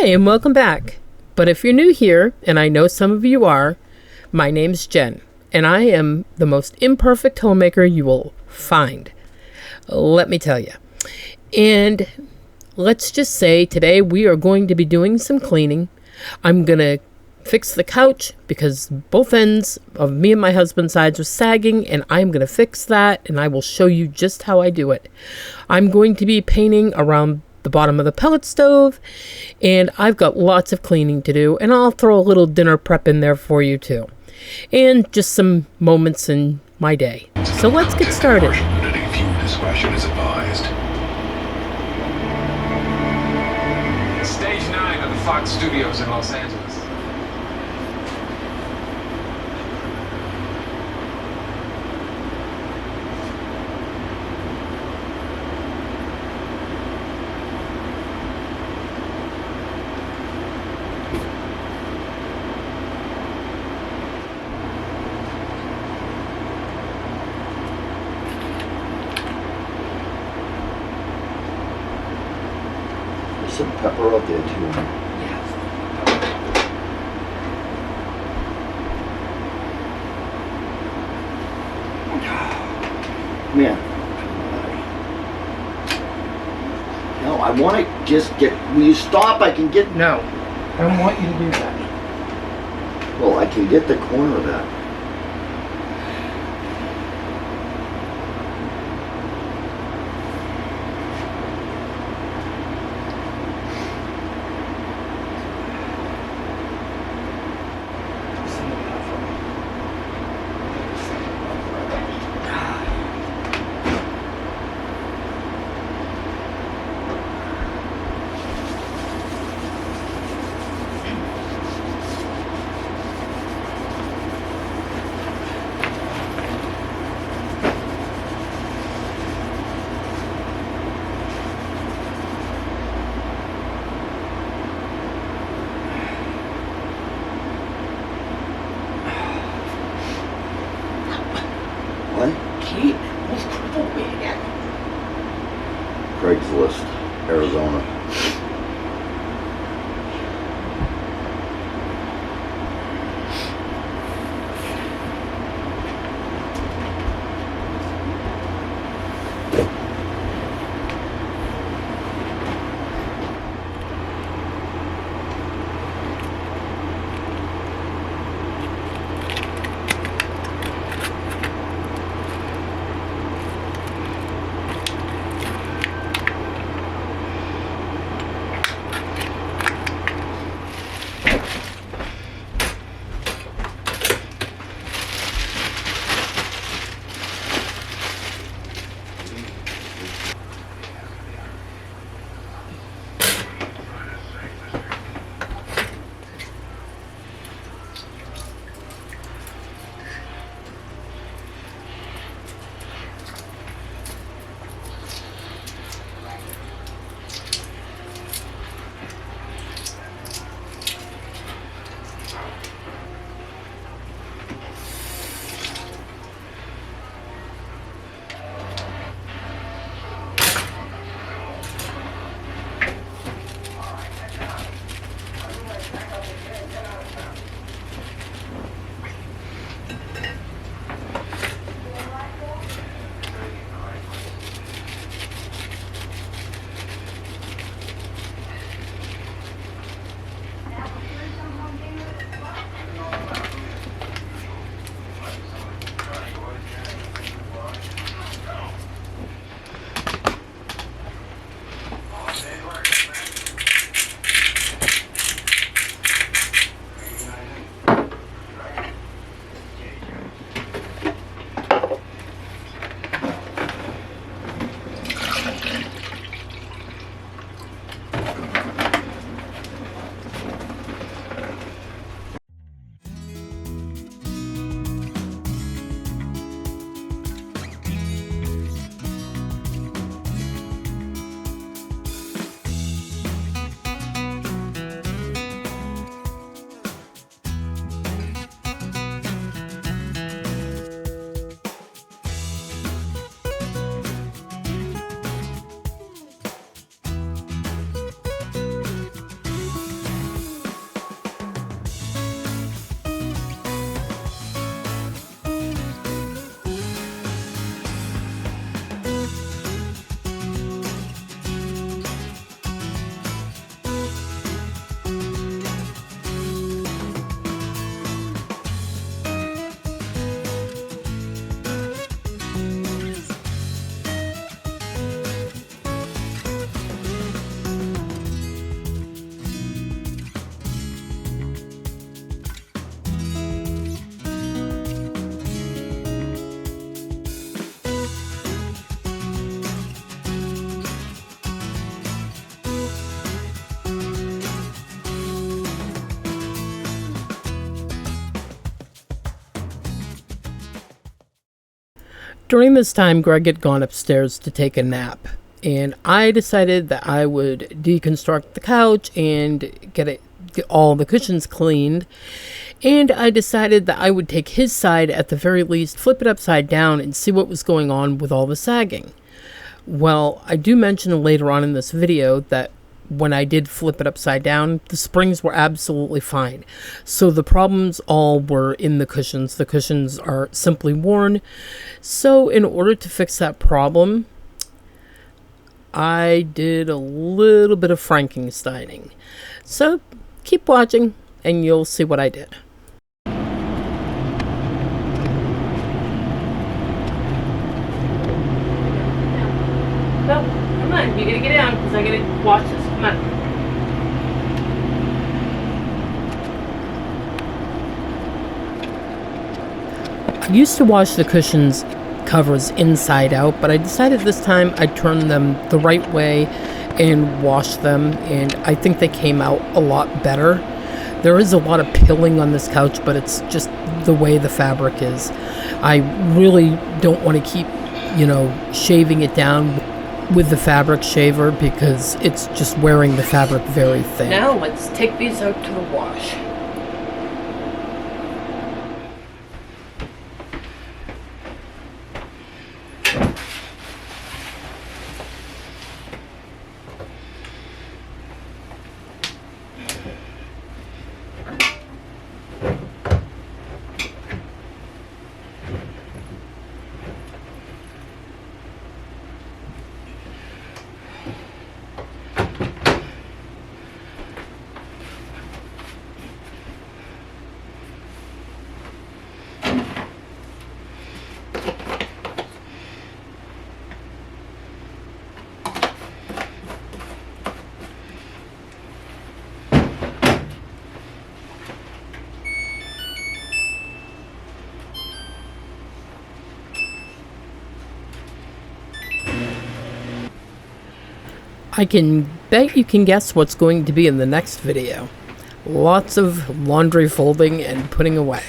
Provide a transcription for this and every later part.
Hi, and welcome back. But if you're new here, and I know some of you are, my name's Jen, and I am the most imperfect homemaker you will find. Let me tell you. And let's just say today we are going to be doing some cleaning. I'm going to fix the couch because both ends of me and my husband's sides are sagging, and I'm going to fix that, and I will show you just how I do it. I'm going to be painting around the bottom of the pellet stove, and I've got lots of cleaning to do, and I'll throw a little dinner prep in there for you too, and just some moments in my day. So let's get started. Discretion is advised. Stage 9 of the Fox Studios in Los Angeles. Some pepper out there too. Man, no, I want to just get. Will you stop? I can get. No, I don't want you to do that. Well, I can get the corner of that. During this time, Greg had gone upstairs to take a nap, and I decided that I would deconstruct the couch and get all the cushions cleaned. And I decided that I would take his side at the very least, flip it upside down, and see what was going on with all the sagging. Well, I do mention later on in this video that when I did flip it upside down, the springs were absolutely fine. So the problems all were in the cushions. The cushions are simply worn. So in order to fix that problem, I did a little bit of Frankensteining. So keep watching and you'll see what I did. No, come on, you gotta get down because I gotta watch this. Come on. I used to wash the cushions covers inside out, but I decided this time I'd turn them the right way and wash them, and I think they came out a lot better. There is a lot of pilling on this couch, but it's just the way the fabric is. I really don't want to keep, shaving it down with the fabric shaver because it's just wearing the fabric very thin. Now let's take these out to the wash. I can bet you can guess what's going to be in the next video. Lots of laundry folding and putting away.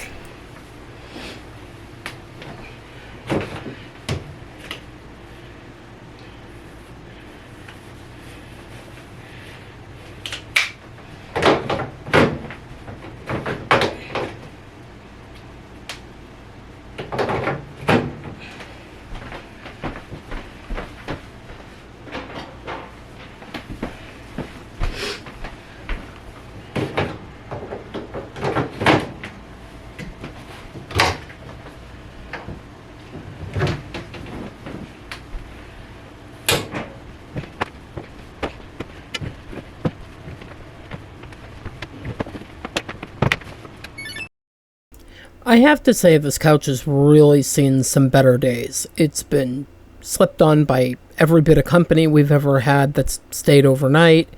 I have to say this couch has really seen some better days. It's been slept on by every bit of company we've ever had that's stayed overnight.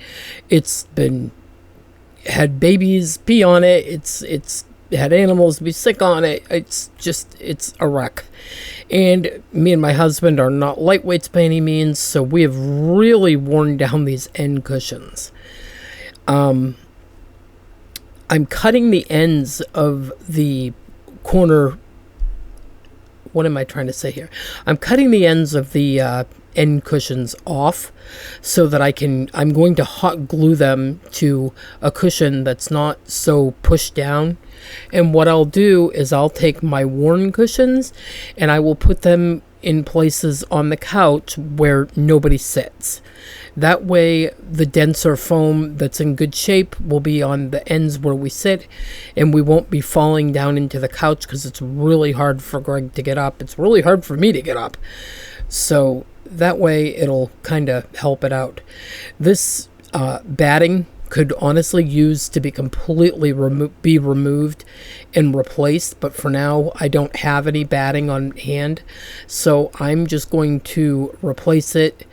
It's been had babies pee on it. It's had animals be sick on it. It's a wreck. And me and my husband are not lightweights by any means, so we have really worn down these end cushions. I'm cutting the ends of the corner. What am I trying to say here? I'm cutting the ends of the end cushions off so that I'm going to hot glue them to a cushion that's not so pushed down. And what I'll do is I'll take my worn cushions and I will put them in places on the couch where nobody sits. That way the denser foam that's in good shape will be on the ends where we sit, and we won't be falling down into the couch because it's really hard for Greg to get up. It's really hard for me to get up. So that way it'll kind of help it out. This batting could honestly use to be completely removed and replaced, but for now I don't have any batting on hand, so I'm just going to replace it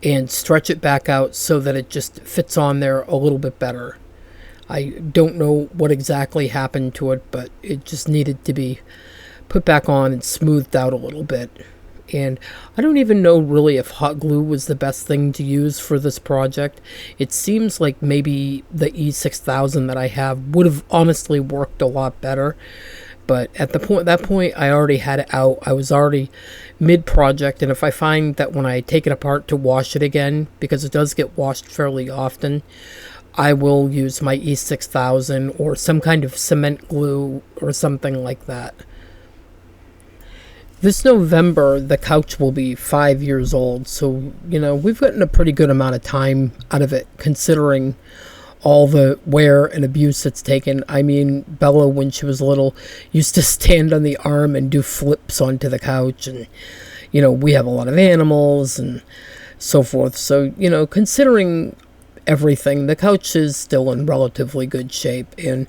and stretch it back out so that it just fits on there a little bit better. I don't know what exactly happened to it, but it just needed to be put back on and smoothed out a little bit. And I don't even know really if hot glue was the best thing to use for this project. It seems like maybe the E6000 that I have would have honestly worked a lot better. But at that point, I already had it out. I was already mid-project, and if I find that when I take it apart to wash it again, because it does get washed fairly often, I will use my E6000 or some kind of cement glue or something like that. This November, the couch will be 5 years old, so, we've gotten a pretty good amount of time out of it, considering all the wear and abuse it's taken. I mean, Bella, when she was little, used to stand on the arm and do flips onto the couch, and, we have a lot of animals and so forth. So, considering everything, the couch is still in relatively good shape, and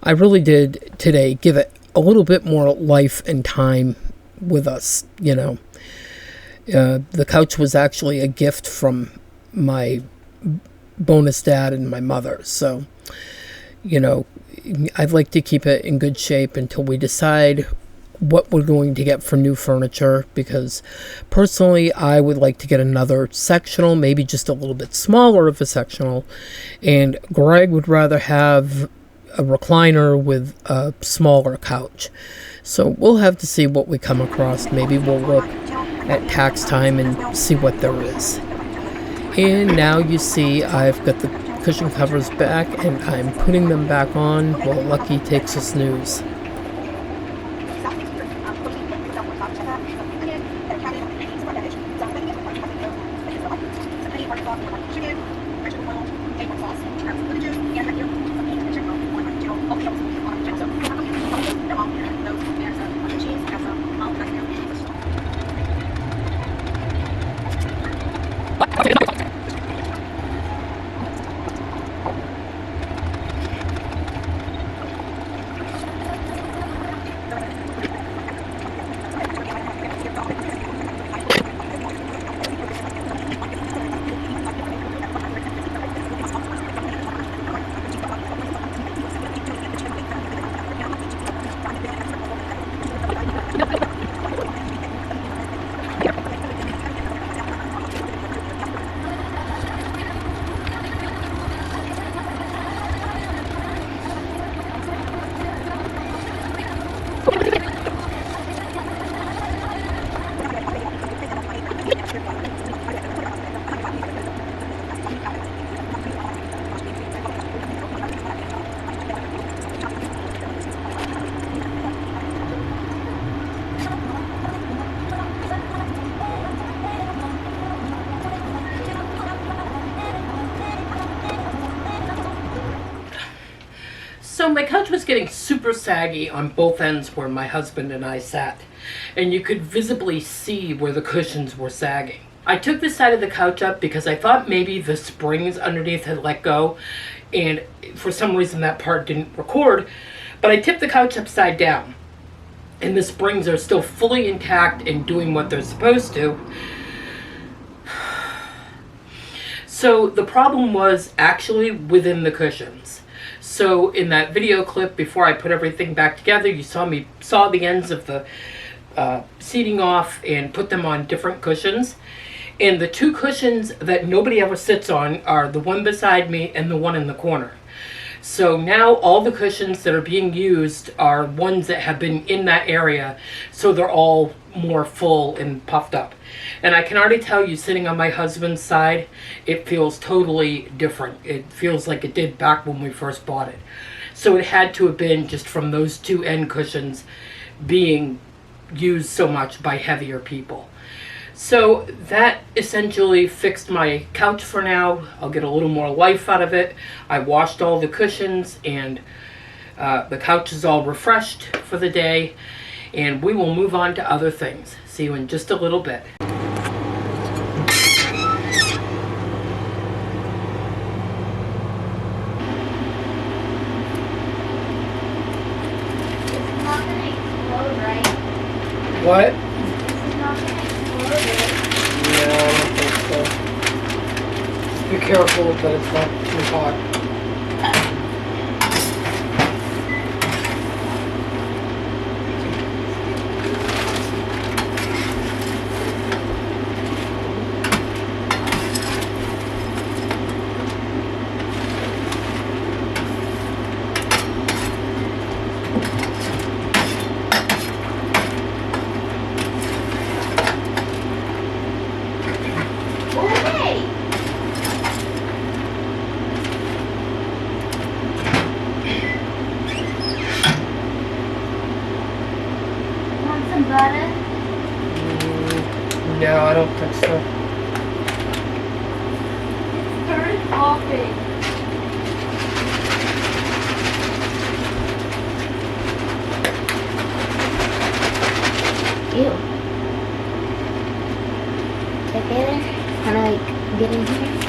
I really did today give it a little bit more life and time with us. The couch was actually a gift from my bonus dad and my mother, so I'd like to keep it in good shape until we decide what we're going to get for new furniture, because personally I would like to get another sectional, maybe just a little bit smaller of a sectional, and Greg would rather have a recliner with a smaller couch. So we'll have to see what we come across. Maybe we'll look at tax time and see what there is. And now you see I've got the cushion covers back, and I'm putting them back on while Lucky takes a snooze. So my couch was getting super saggy on both ends where my husband and I sat, and you could visibly see where the cushions were sagging. I took this side of the couch up because I thought maybe the springs underneath had let go, and for some reason that part didn't record, but I tipped the couch upside down, and the springs are still fully intact and doing what they're supposed to. So the problem was actually within the cushions. So in that video clip before I put everything back together, you saw the ends of the seating off and put them on different cushions. And the two cushions that nobody ever sits on are the one beside me and the one in the corner. So now all the cushions that are being used are ones that have been in that area, so they're all more full and puffed up. And I can already tell you, sitting on my husband's side, it feels totally different. It feels like it did back when we first bought it. So it had to have been just from those two end cushions being used so much by heavier people. So that essentially fixed my couch for now. I'll get a little more life out of it. I washed all the cushions, and the couch is all refreshed for the day, and we will move on to other things. See you in just a little bit. What? It's not gonna explode, right? No, I don't think so. Be careful that it's not too hot. I don't think so. Turn popping. Ew. Is it okay there? Can I like get in here?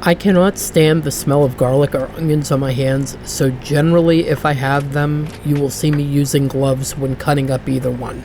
I cannot stand the smell of garlic or onions on my hands, so generally if I have them, you will see me using gloves when cutting up either one.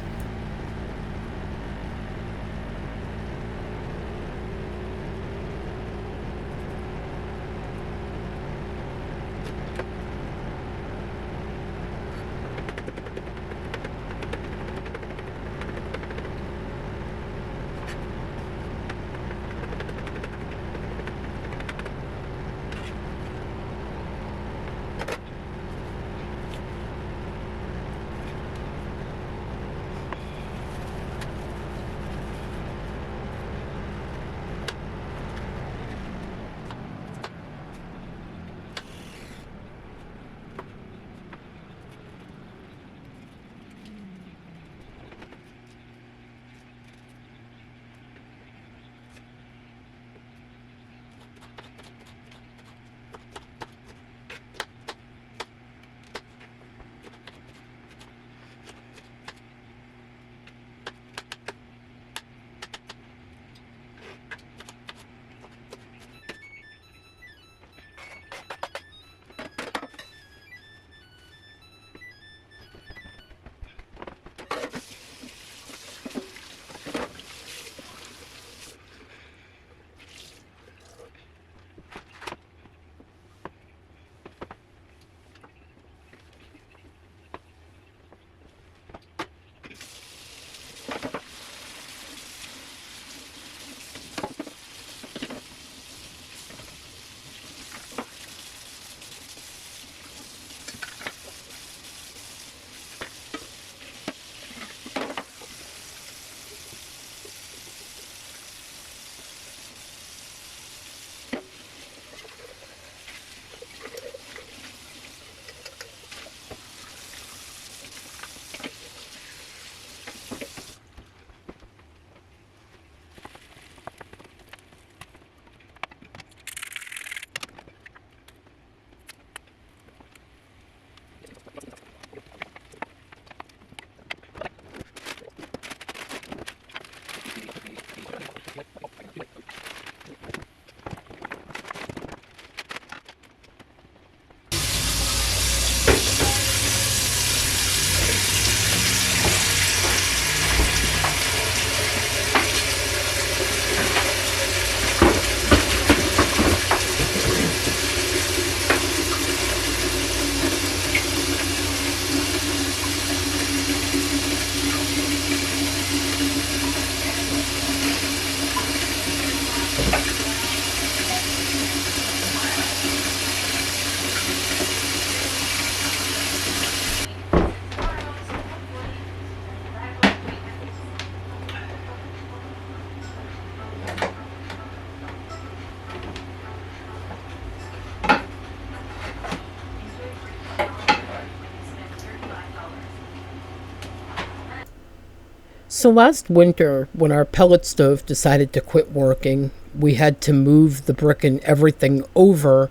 So last winter, when our pellet stove decided to quit working, we had to move the brick and everything over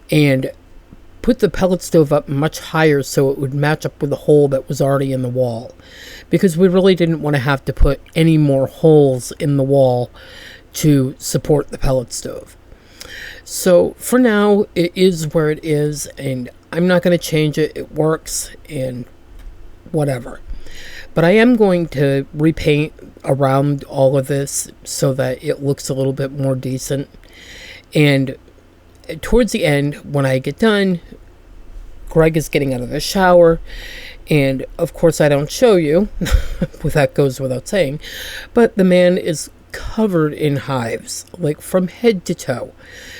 and put the pellet stove up much higher so it would match up with the hole that was already in the wall, because we really didn't want to have to put any more holes in the wall to support the pellet stove. So for now, it is where it is, and I'm not going to change it. It works and whatever. But I am going to repaint around all of this so that it looks a little bit more decent. And towards the end, when I get done, Greg is getting out of the shower. And of course, I don't show you, that goes without saying, but the man is covered in hives, like from head to toe.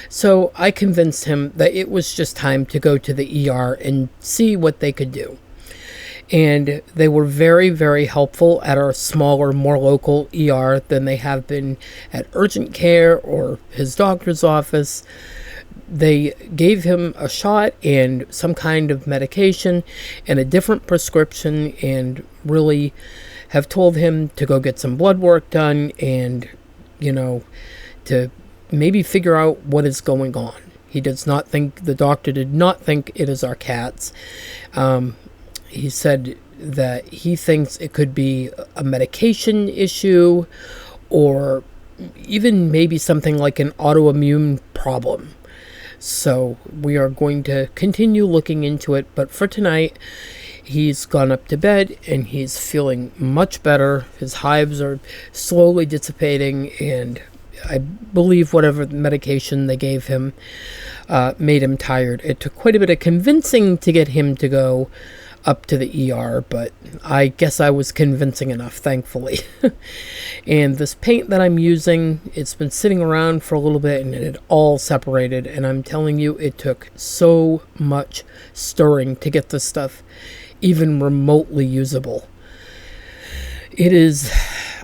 So I convinced him that it was just time to go to the ER and see what they could do. And they were very, very helpful at our smaller, more local ER than they have been at urgent care or his doctor's office. They gave him a shot and some kind of medication and a different prescription, and really have told him to go get some blood work done and, to maybe figure out what is going on. The doctor did not think it is our cats. He said that he thinks it could be a medication issue or even maybe something like an autoimmune problem. So we are going to continue looking into it. But for tonight, he's gone up to bed and he's feeling much better. His hives are slowly dissipating, and I believe whatever medication they gave him made him tired. It took quite a bit of convincing to get him to go up to the ER, but I guess I was convincing enough, thankfully. And this paint that I'm using, it's been sitting around for a little bit and it all separated, and I'm telling you, it took so much stirring to get this stuff even remotely usable. It is,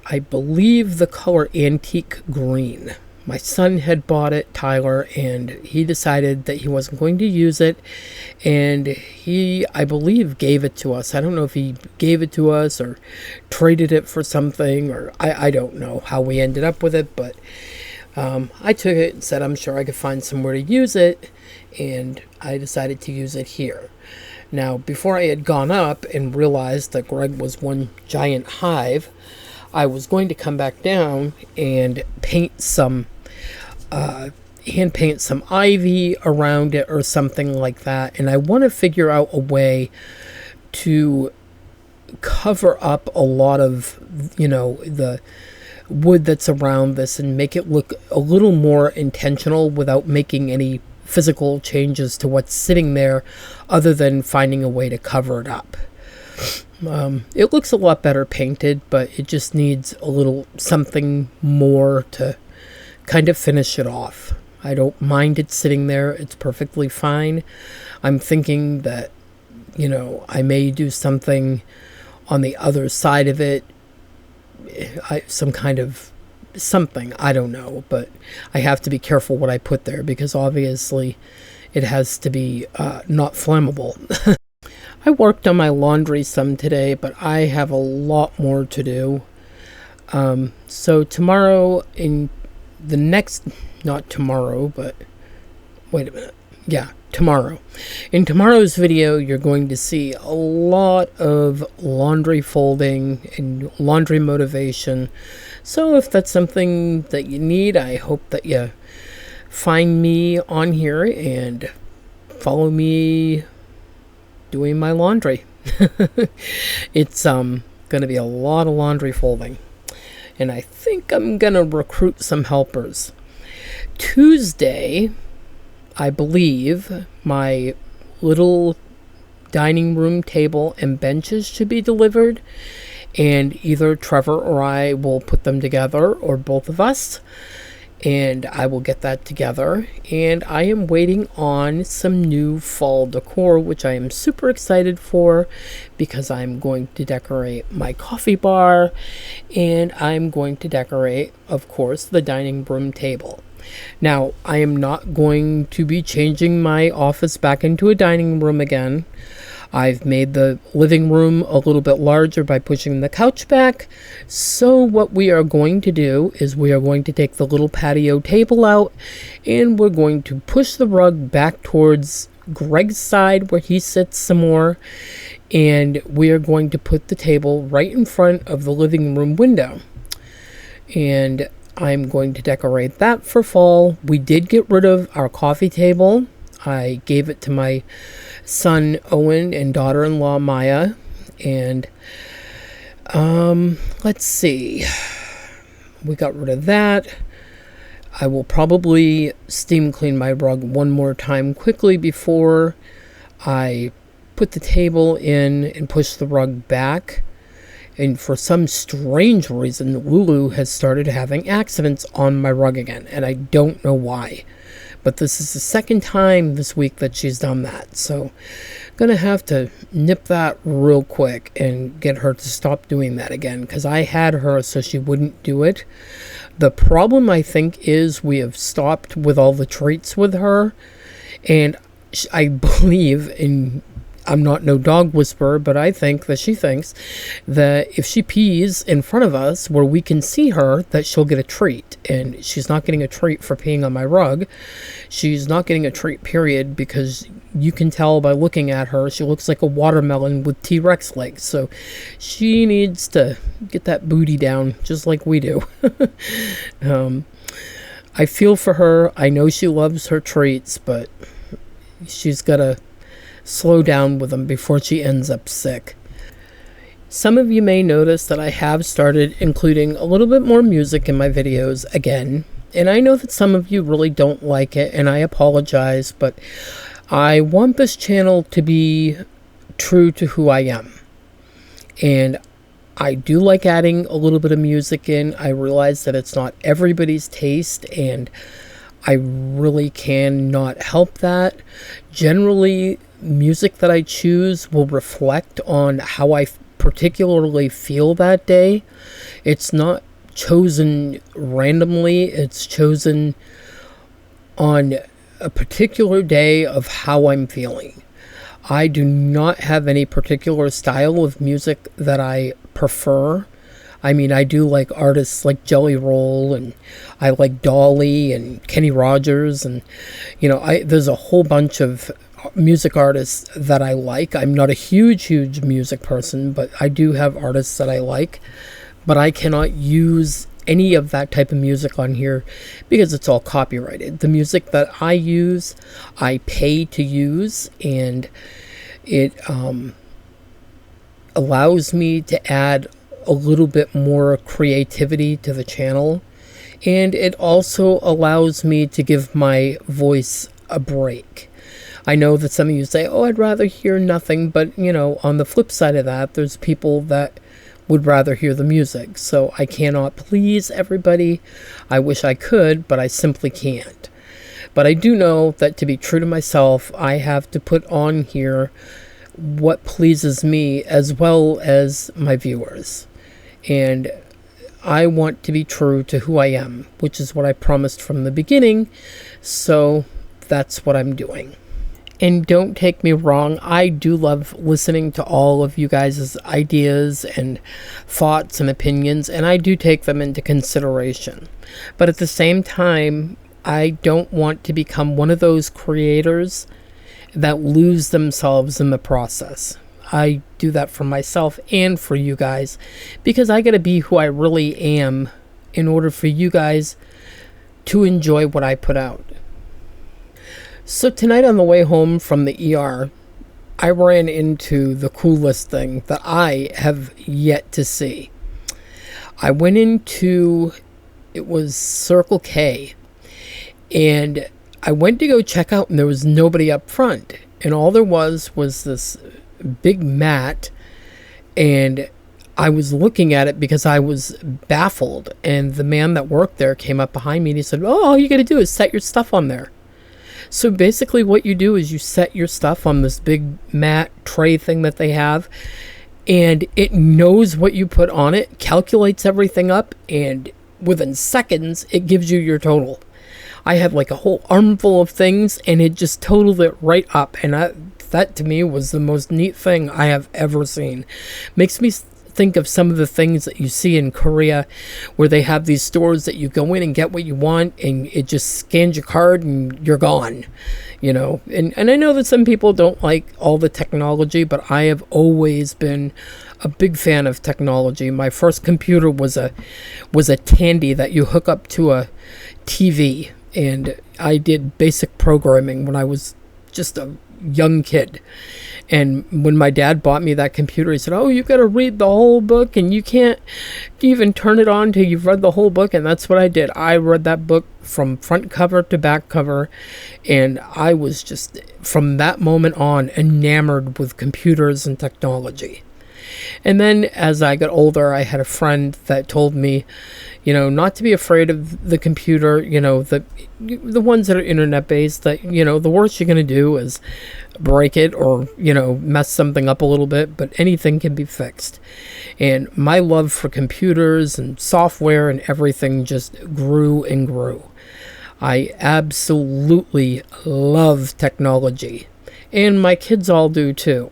I believe, the color antique green. My son had bought it, Tyler, and he decided that he wasn't going to use it, and he, I believe, gave it to us. I don't know if he gave it to us or traded it for something, or I don't know how we ended up with it, but I took it and said I'm sure I could find somewhere to use it, and I decided to use it here. Now, before I had gone up and realized that Greg was one giant hive, I was going to come back down and paint some, hand paint some ivy around it or something like that. And I want to figure out a way to cover up a lot of, the wood that's around this and make it look a little more intentional without making any physical changes to what's sitting there other than finding a way to cover it up. It looks a lot better painted, but it just needs a little something more to kind of finish it off. I don't mind it sitting there. It's perfectly fine. I'm thinking that, I may do something on the other side of it. Some kind of something, I don't know, but I have to be careful what I put there because obviously it has to be not flammable. I worked on my laundry some today, but I have a lot more to do. So tomorrow tomorrow. In tomorrow's video, you're going to see a lot of laundry folding and laundry motivation. So if that's something that you need, I hope that you find me on here and follow me doing my laundry. It's going to be a lot of laundry folding. And I think I'm going to recruit some helpers. Tuesday, I believe, my little dining room table and benches should be delivered. And either Trevor or I will put them together, or both of us. And I will get that together. And I am waiting on some new fall decor, which I am super excited for because I'm going to decorate my coffee bar. And I'm going to decorate, of course, the dining room table. Now, I am not going to be changing my office back into a dining room again. I've made the living room a little bit larger by pushing the couch back. So what we are going to do is we are going to take the little patio table out, and we're going to push the rug back towards Greg's side where he sits some more, and we are going to put the table right in front of the living room window. And I'm going to decorate that for fall. We did get rid of our coffee table. I gave it to my son Owen and daughter-in-law Maya. And let's see. We got rid of that. I will probably steam clean my rug one more time quickly before I put the table in and push the rug back. And for some strange reason, Lulu has started having accidents on my rug again, and I don't know why. But this is the second time this week that she's done that. So gonna have to nip that real quick and get her to stop doing that again, because I had her so she wouldn't do it. The problem, I think, is we have stopped with all the treats with her, and I believe in... I'm not no dog whisperer, but I think that she thinks that if she pees in front of us where we can see her, that she'll get a treat. And she's not getting a treat for peeing on my rug. She's not getting a treat, period, because you can tell by looking at her, she looks like a watermelon with T-Rex legs. So she needs to get that booty down just like we do. I feel for her. I know she loves her treats, but she's got to slow down with them before she ends up sick. Some of you may notice that I have started including a little bit more music in my videos again, and I know that some of you really don't like it, and I apologize, but I want this channel to be true to who I am. And I do like adding a little bit of music in. I realize that it's not everybody's taste, and I really cannot help that. Generally, music that I choose will reflect on how I particularly feel that day. It's not chosen randomly. It's chosen on a particular day of how I'm feeling. I do not have any particular style of music that I prefer. I mean, I do like artists like Jelly Roll, and I like Dolly and Kenny Rogers, and there's a whole bunch of music artists that I like. I'm not a huge music person, but I do have artists that I like. But I cannot use any of that type of music on here because it's all copyrighted. The music that I use, I pay to use, and it allows me to add a little bit more creativity to the channel, and it also allows me to give my voice a break. I know that some of you say, oh, I'd rather hear nothing, but on the flip side of that, there's people that would rather hear the music. So I cannot please everybody. I wish I could, but I simply can't. But I do know that to be true to myself, I have to put on here what pleases me as well as my viewers. And I want to be true to who I am, which is what I promised from the beginning. So that's what I'm doing. And don't take me wrong, I do love listening to all of you guys' ideas and thoughts and opinions, and I do take them into consideration. But at the same time, I don't want to become one of those creators that lose themselves in the process. I do that for myself and for you guys, because I gotta be who I really am in order for you guys to enjoy what I put out. So tonight on the way home from the ER, I ran into the coolest thing that I have yet to see. I went into, it was Circle K, and I went to go check out, and there was nobody up front. And all there was this big mat, and I was looking at it because I was baffled. And the man that worked there came up behind me and he said, oh, all you got to do is set your stuff on there. So basically what you do is you set your stuff on this big mat tray thing that they have, and it knows what you put on it, calculates everything up, and within seconds it gives you your total. I had like a whole armful of things, and it just totaled it right up, and That to me was the most neat thing I have ever seen. Makes me think of some of the things that you see in Korea where they have these stores that you go in and get what you want and it just scans your card and you're gone, you know. And I know that some people don't like all the technology, but I have always been a big fan of technology. My first computer was a Tandy that you hook up to a TV, and I did basic programming when I was just a young kid. And when my dad bought me that computer, he said, "Oh, you got to read the whole book, and you can't even turn it on till you've read the whole book." And that's what I did. I read that book from front cover to back cover, and I was just, from that moment on, enamored with computers and technology. And then as I got older, I had a friend that told me, you know, not to be afraid of the computer, you know, the ones that are internet based, that, you know, the worst you're going to do is break it or, you know, mess something up a little bit, but anything can be fixed. And my love for computers and software and everything just grew and grew. I absolutely love technology, and my kids all do too.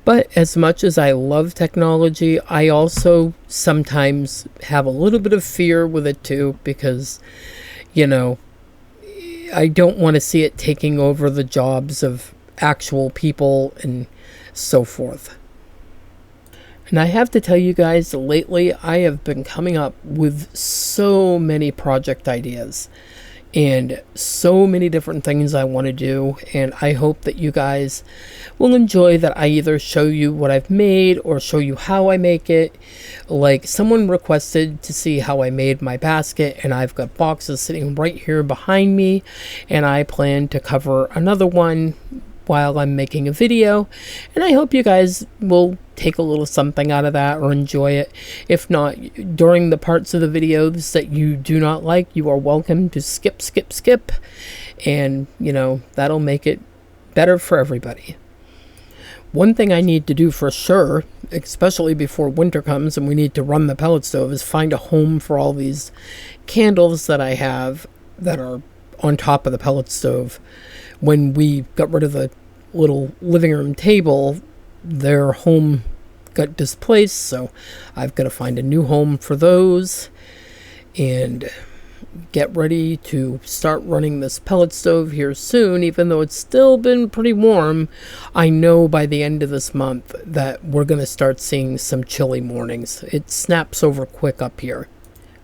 But as much as I love technology, I also sometimes have a little bit of fear with it too, because, you know, I don't want to see it taking over the jobs of actual people and so forth. And I have to tell you guys, lately I have been coming up with so many project ideas and so many different things I want to do, and I hope that you guys will enjoy that I either show you what I've made or show you how I make it. Like, someone requested to see how I made my basket, and I've got boxes sitting right here behind me, and I plan to cover another one while I'm making a video, and I hope you guys will take a little something out of that or enjoy it. If not, during the parts of the videos that you do not like, you are welcome to skip, and, you know, that'll make it better for everybody. One thing I need to do for sure, especially before winter comes and we need to run the pellet stove, is find a home for all these candles that I have that are on top of the pellet stove. When we got rid of the little living room table, their home got displaced, so I've got to find a new home for those and get ready to start running this pellet stove here soon. Even though it's still been pretty warm, I know by the end of this month that we're going to start seeing some chilly mornings. It snaps over quick up here.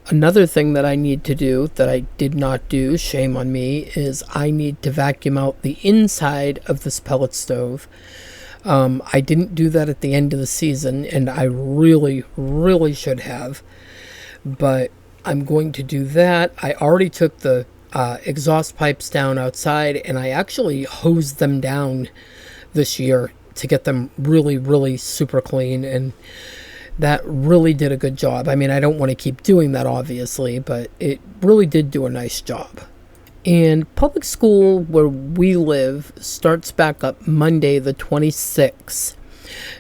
Another thing that I need to do that I did not do, shame on me, is I need to vacuum out the inside of this pellet stove. I didn't do that at the end of the season, and I really should have. But I'm going to do that. I already took the exhaust pipes down outside, and I actually hosed them down this year to get them really super clean, and that really did a good job. I mean, I don't want to keep doing that, obviously, but it really did do a nice job. And public school where we live starts back up Monday the 26th.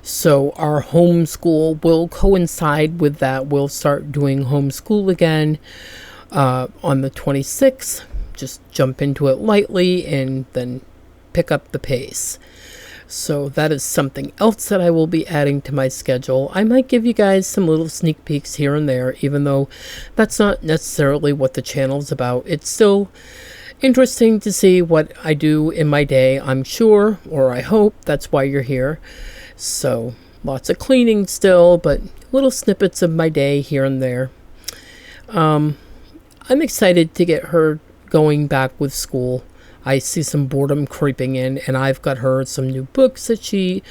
So our homeschool will coincide with that. We'll start doing homeschool again on the 26th. Just jump into it lightly and then pick up the pace. So that is something else that I will be adding to my schedule. I might give you guys some little sneak peeks here and there, even though that's not necessarily what the channel's about. It's still interesting to see what I do in my day, I'm sure, or I hope. That's why you're here. So lots of cleaning still, but little snippets of my day here and there. I'm excited to get her going back with school. I see some boredom creeping in, and I've got her some new books that she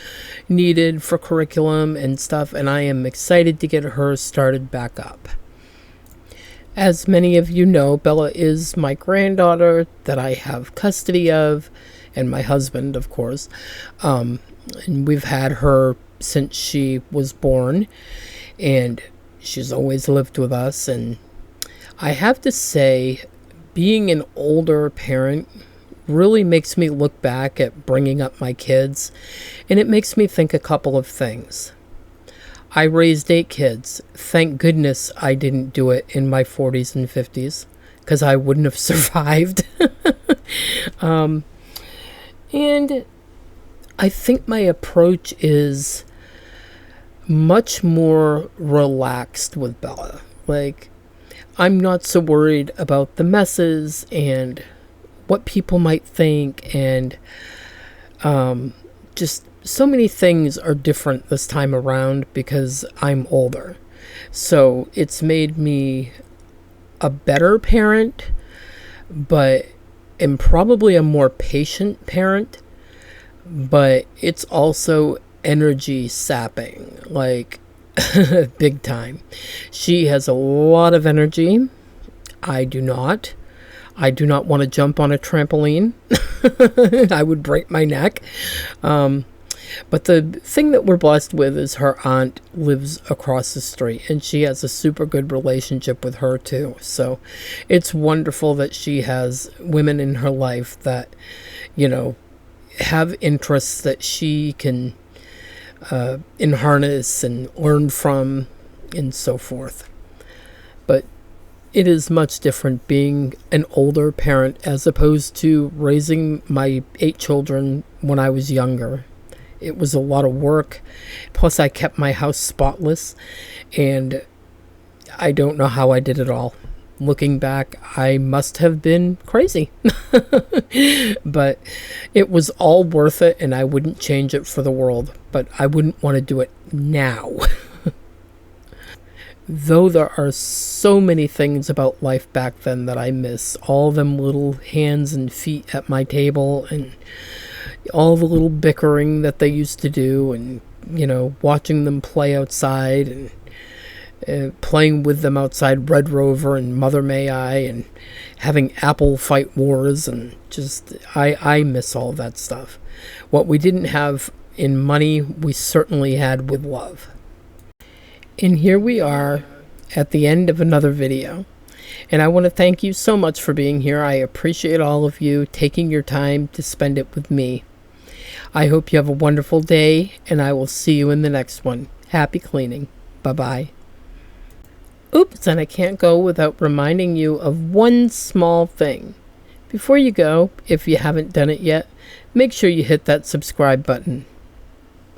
needed for curriculum and stuff, and I am excited to get her started back up. As many of you know, Bella is my granddaughter that I have custody of, and my husband, of course. And we've had her since she was born, and she's always lived with us. And I have to say, being an older parent really makes me look back at bringing up my kids, and it makes me think a couple of things. I raised 8 kids. Thank goodness I didn't do it in my 40s and 50s, because I wouldn't have survived. And I think my approach is much more relaxed with Bella. Like, I'm not so worried about the messes and what people might think, and just so many things are different this time around because I'm older. So it's made me a better parent, but am probably a more patient parent, but it's also energy sapping, like big time. She has a lot of energy. I do not. I do not want to jump on a trampoline. I would break my neck. But the thing that we're blessed with is her aunt lives across the street, and she has a super good relationship with her too. So it's wonderful that she has women in her life that, you know, have interests that she can harness and learn from and so forth. But it is much different being an older parent as opposed to raising my 8 children when I was younger. It was a lot of work. Plus, I kept my house spotless, and I don't know how I did it all. Looking back, I must have been crazy. But it was all worth it, and I wouldn't change it for the world. But I wouldn't want to do it now. Though there are so many things about life back then that I miss. All them little hands and feet at my table, and all the little bickering that they used to do, and, you know, watching them play outside, and playing with them outside Red Rover and Mother May I, and having apple fight wars, and just, I miss all that stuff. What we didn't have in money, we certainly had with love. And here we are at the end of another video. And I want to thank you so much for being here. I appreciate all of you taking your time to spend it with me. I hope you have a wonderful day, and I will see you in the next one. Happy cleaning. Bye-bye. Oops, and I can't go without reminding you of one small thing. Before you go, if you haven't done it yet, make sure you hit that subscribe button.